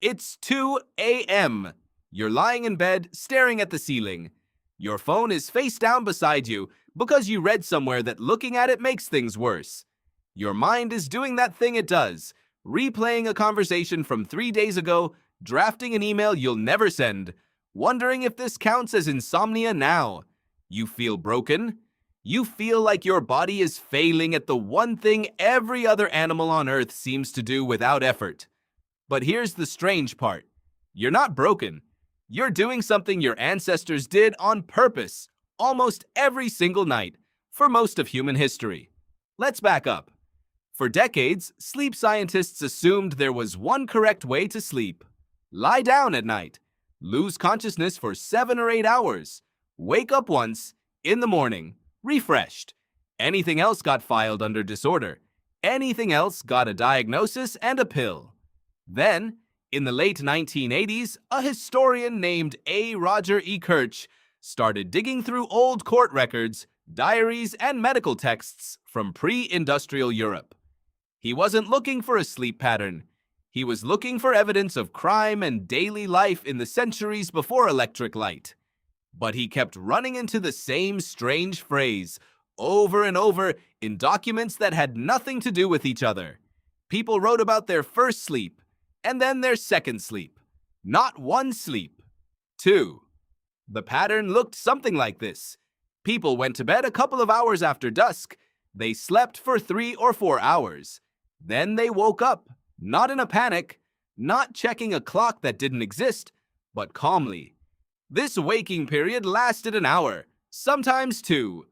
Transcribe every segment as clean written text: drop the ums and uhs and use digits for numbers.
It's 2 a.m. You're lying in bed, staring at the ceiling. Your phone is face down beside you because you read somewhere that looking at it makes things worse. Your mind is doing that thing it does, replaying a conversation from 3 days ago, drafting an email you'll never send, wondering if this counts as insomnia now. You feel broken. You feel like your body is failing at the one thing every other animal on Earth seems to do without effort. But here's the strange part. You're not broken. You're doing something your ancestors did on purpose, almost every single night, for most of human history. Let's back up. For decades, sleep scientists assumed there was one correct way to sleep. Lie down at night, lose consciousness for 7 or 8 hours, wake up once, in the morning, refreshed. Anything else got filed under disorder. Anything else got a diagnosis and a pill. Then, in the late 1980s, a historian named A. Roger E. Kirch started digging through old court records, diaries, and medical texts from pre-industrial Europe. He wasn't looking for a sleep pattern. He was looking for evidence of crime and daily life in the centuries before electric light. But he kept running into the same strange phrase over and over in documents that had nothing to do with each other. People wrote about their first sleep, and then their second sleep. Not one sleep. 2. The pattern looked something like this. People went to bed a couple of hours after dusk. They slept for 3 or 4 hours. Then they woke up, not in a panic, not checking a clock that didn't exist, but calmly. This waking period lasted an hour, sometimes 2.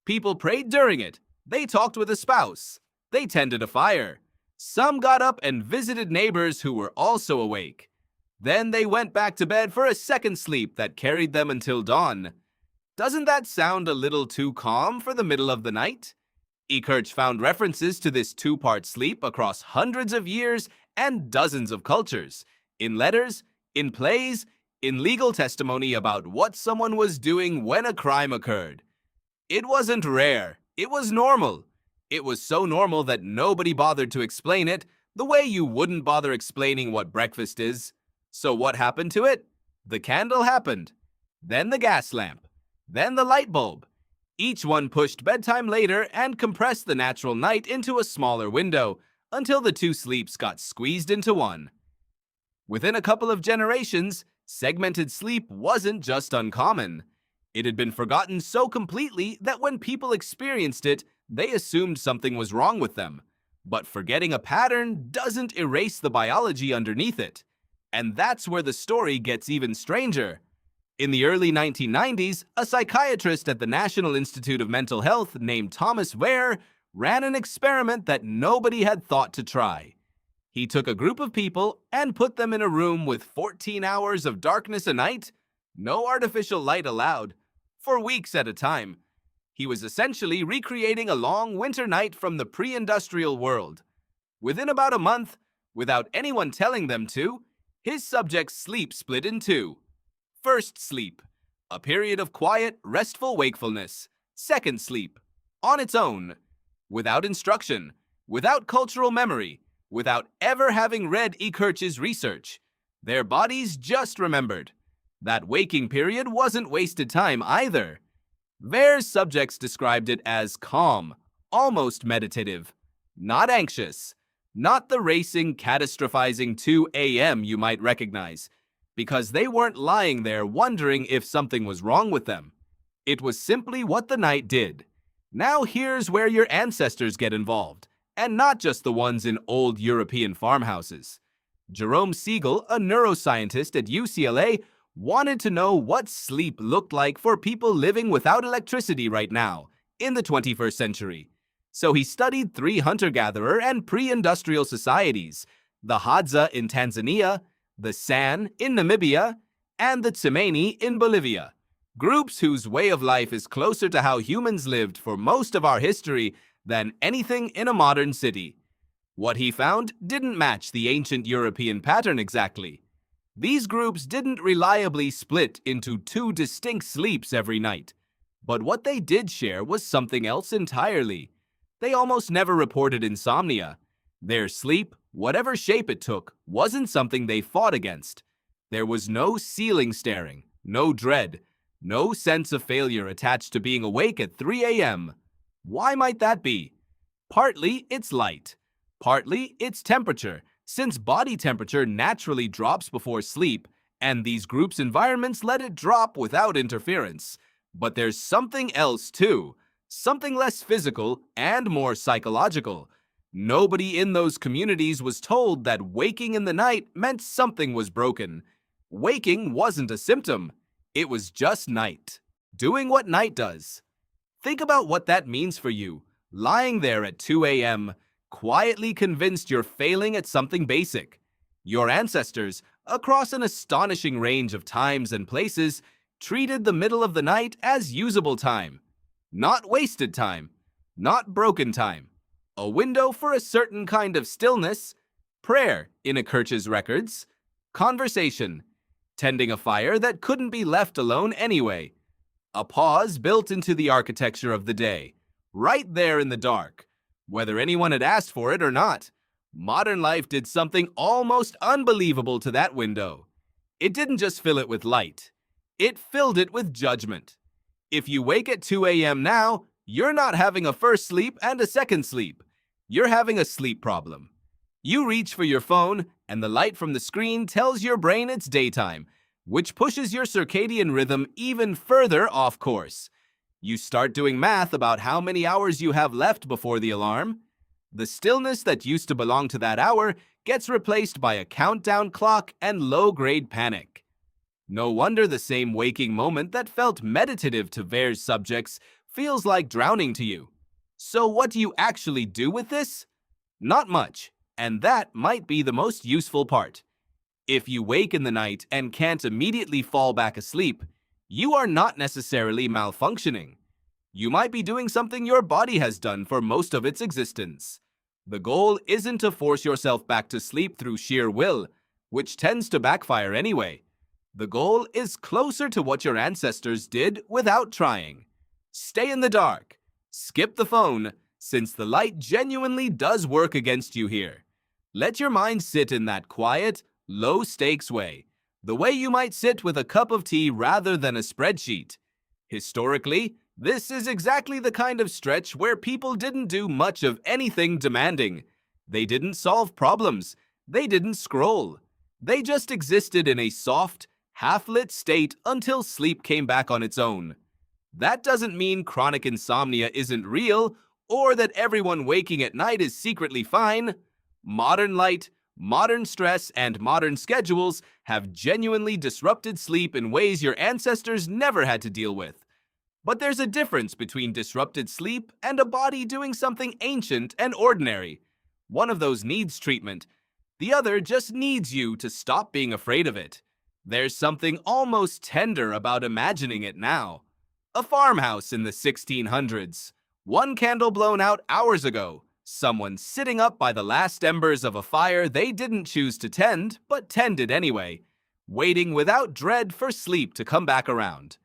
People prayed during it. They talked with a spouse. They tended a fire. Some got up and visited neighbors who were also awake. Then they went back to bed for a second sleep that carried them until dawn. Doesn't that sound a little too calm for the middle of the night? E. Kirch found references to this 2-part sleep across hundreds of years and dozens of cultures, in letters, in plays, in legal testimony about what someone was doing when a crime occurred. It wasn't rare. It was normal. It was so normal that nobody bothered to explain it, the way you wouldn't bother explaining what breakfast is. So what happened to it? The candle happened. Then the gas lamp. Then the light bulb. Each one pushed bedtime later and compressed the natural night into a smaller window until the 2 sleeps got squeezed into one. Within a couple of generations, segmented sleep wasn't just uncommon. It had been forgotten so completely that when people experienced it, they assumed something was wrong with them. But forgetting a pattern doesn't erase the biology underneath it. And that's where the story gets even stranger. In the early 1990s, a psychiatrist at the National Institute of Mental Health named Thomas Ware ran an experiment that nobody had thought to try. He took a group of people and put them in a room with 14 hours of darkness a night, no artificial light allowed, for weeks at a time. He was essentially recreating a long winter night from the pre-industrial world. Within about a month, without anyone telling them to, his subjects' sleep split in 2. First sleep, a period of quiet, restful wakefulness. Second sleep, on its own, without instruction, without cultural memory, without ever having read E. Kirch's research. Their bodies just remembered. That waking period wasn't wasted time either. Ware's subjects described it as calm, almost meditative, not anxious, not the racing, catastrophizing 2 a.m. you might recognize, because they weren't lying there wondering if something was wrong with them. It was simply what the night did. Now here's where your ancestors get involved, and not just the ones in old European farmhouses. Jerome Siegel, a neuroscientist at UCLA, wanted to know what sleep looked like for people living without electricity right now, in the 21st century. So he studied 3 hunter-gatherer and pre-industrial societies, the Hadza in Tanzania, the San in Namibia, and the Tsimane in Bolivia, groups whose way of life is closer to how humans lived for most of our history than anything in a modern city. What he found didn't match the ancient European pattern exactly. These groups didn't reliably split into 2 distinct sleeps every night. But what they did share was something else entirely. They almost never reported insomnia. Their sleep, whatever shape it took, wasn't something they fought against. There was no ceiling staring, no dread, no sense of failure attached to being awake at 3 a.m. Why might that be? Partly it's light. Partly it's temperature, since body temperature naturally drops before sleep, and these groups' environments let it drop without interference. But there's something else too, something less physical and more psychological. Nobody in those communities was told that waking in the night meant something was broken. Waking wasn't a symptom. It was just night, doing what night does. Think about what that means for you, lying there at 2 a.m., quietly convinced you're failing at something basic. Your ancestors, across an astonishing range of times and places, treated the middle of the night as usable time. Not wasted time, not broken time. A window for a certain kind of stillness, prayer in a Kirch's records, conversation, tending a fire that couldn't be left alone anyway. A pause built into the architecture of the day, right there in the dark, whether anyone had asked for it or not. Modern life did something almost unbelievable to that window. It didn't just fill it with light, it filled it with judgment. If you wake at 2 a.m. now, you're not having a first sleep and a second sleep. You're having a sleep problem. You reach for your phone, and the light from the screen tells your brain it's daytime, which pushes your circadian rhythm even further off course. You start doing math about how many hours you have left before the alarm. The stillness that used to belong to that hour gets replaced by a countdown clock and low-grade panic. No wonder the same waking moment that felt meditative to Vare's subjects feels like drowning to you. So what do you actually do with this? Not much, and that might be the most useful part. If you wake in the night and can't immediately fall back asleep, you are not necessarily malfunctioning. You might be doing something your body has done for most of its existence. The goal isn't to force yourself back to sleep through sheer will, which tends to backfire anyway. The goal is closer to what your ancestors did without trying. Stay in the dark. Skip the phone, since the light genuinely does work against you here. Let your mind sit in that quiet, low-stakes way, the way you might sit with a cup of tea rather than a spreadsheet. Historically, this is exactly the kind of stretch where people didn't do much of anything demanding. They didn't solve problems. They didn't scroll. They just existed in a soft, half-lit state until sleep came back on its own. That doesn't mean chronic insomnia isn't real, or that everyone waking at night is secretly fine. Modern light, modern stress, and modern schedules have genuinely disrupted sleep in ways your ancestors never had to deal with. But there's a difference between disrupted sleep and a body doing something ancient and ordinary. One of those needs treatment. The other just needs you to stop being afraid of it. There's something almost tender about imagining it now. A farmhouse in the 1600s. One candle blown out hours ago. Someone sitting up by the last embers of a fire they didn't choose to tend, but tended anyway. Waiting without dread for sleep to come back around.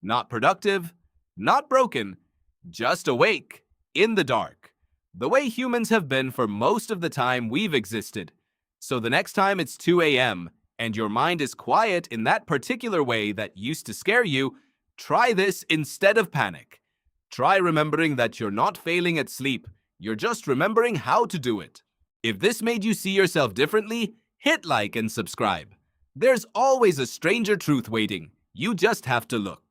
Not productive, not broken, just awake, in the dark. The way humans have been for most of the time we've existed. So the next time it's 2 a.m. and your mind is quiet in that particular way that used to scare you, try this instead of panic. Try remembering that you're not failing at sleep, you're just remembering how to do it. If this made you see yourself differently, hit like and subscribe. There's always a stranger truth waiting. You just have to look.